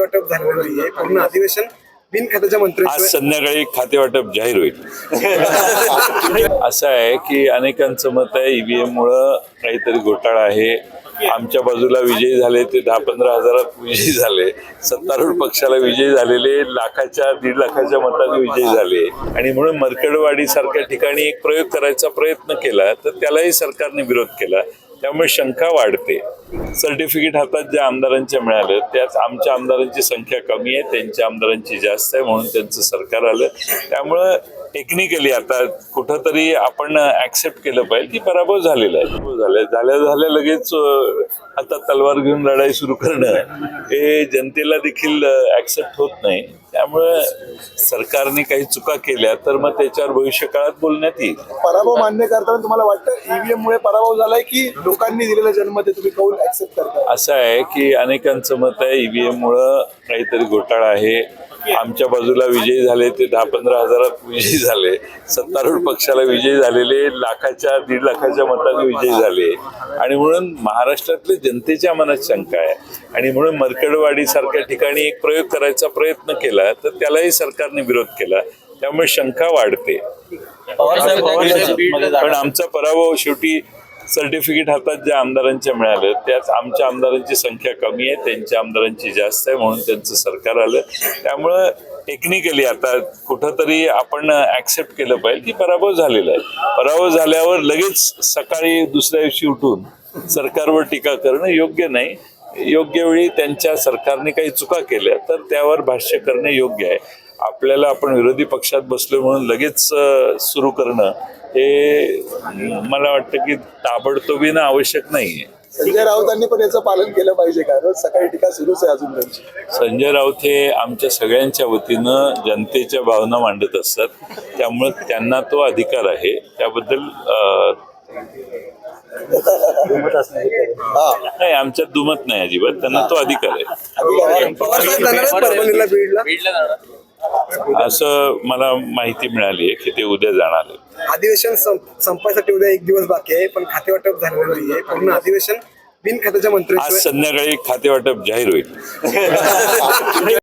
वाटप झालेलं नाहीये. पूर्ण अधिवेशन बिनखात्याच्या मंत्री आज संध्याकाळी खाते वाटप जाहीर होईल. असं आहे की अनेकांचं मत आहे ईव्हीएम मुळे काहीतरी घोटाळा आहे. आमच्या बाजूला विजयी झाले ते 10-15 हजारात विजयी झाले. सत्तारूढ पक्षाला विजयी झालेले लाखाच्या 1.5 लाखाच्या मतांनी विजयी झाले आणि म्हणून मरकडवाडी सारख्या ठिकाणी एक प्रयोग करायचा प्रयत्न केला तर त्यालाही सरकारने विरोध केला. त्यामुळे शंका वाढते. सर्टिफिकेट हातात ज्या आमदारांच्या मिळालं त्यात आमच्या आमदारांची संख्या कमी आहे, त्यांच्या आमदारांची जास्त आहे म्हणून त्यांचं सरकार आलं. त्यामुळं टेक्निकली आता कुठंतरी आपण ऍक्सेप्ट केलं पाहिजे की पराभव झालेला आहे. झाल्या लगेच आता तलवार घेऊन लढाई सुरू करणं हे जनतेला देखील ऍक्सेप्ट होत नाही. त्यामुळे सरकारने काही चुका केल्या तर मग त्याच्यावर भविष्य काळात बोलण्यात येईल. पराभव मान्य करताना तुम्हाला वाटतं ईव्हीएम मुळे पराभव झालाय की लोकांनी दिलेलं जन्म ते तुम्ही कौल ऍक्सेप्ट करता? असं आहे की अनेकांचं मत आहे ईव्हीएम मुळे काहीतरी घोटाळा आहे. आमच्या बाजूला विजयी झाले ते 10-15 हजारात विजयी झाले. सत्तारूढ पक्षाला विजयी झालेले लाखाच्या 1.5 लाखाच्या मतांनी विजयी झाले आणि म्हणून महाराष्ट्रातल्या जनतेच्या मनात शंका आहे आणि म्हणून मरकडवाडी सारख्या ठिकाणी एक प्रयोग करायचा प्रयत्न केला तर त्यालाही सरकारने विरोध केला. त्यामुळे शंका वाढते. पण आमचा पराभव शेवटी सर्टिफिकेट हातात ज्या आमदारांच्या मिळालं त्यात आमच्या आमदारांची संख्या कमी आहे, त्यांच्या आमदारांची जास्त आहे म्हणून त्यांचं सरकार आलं. त्यामुळं टेक्निकली आता कुठंतरी आपण ऍक्सेप्ट केलं पाहिजे की पराभव झालेला आहे. पराभव झाल्यावर लगेच सकाळी दुसऱ्या दिवशी उठून सरकारवर टीका करणं योग्य नाही. योग्य वेळी त्यांच्या सरकारने काही चुका केल्या तर त्यावर भाष्य करणं योग्य आहे. आपल्याला आपण विरोधी पक्षात बसलो म्हणून लगेच सुरू करणं हे मला वाटतं की ताबडतोबीनं आवश्यक नाहीये. संजय राऊतांनी पण याचं पालन केलं पाहिजे का? रोज सकाळी टीका सुरूच आहे अजून त्यांची. संजय राऊत हे आमच्या सगळ्यांच्या वतीनं जनतेच्या भावना मांडत असतात. त्यामुळे त्यांना तो अधिकार आहे. त्याबद्दल नाही आमच्यात दुमत नाही अजिबात. त्यांना तो अधिकार आहे असं मला माहिती मिळाली आहे की ते उद्या जाणार आहे. अधिवेशन संपायसाठी उद्या 1 दिवस बाकी आहे पण खाते वाटप झालेलं नाहीये. पूर्ण अधिवेशन बिनखात्याच्या मंत्री आज संध्याकाळी खाते वाटप जाहीर होईल.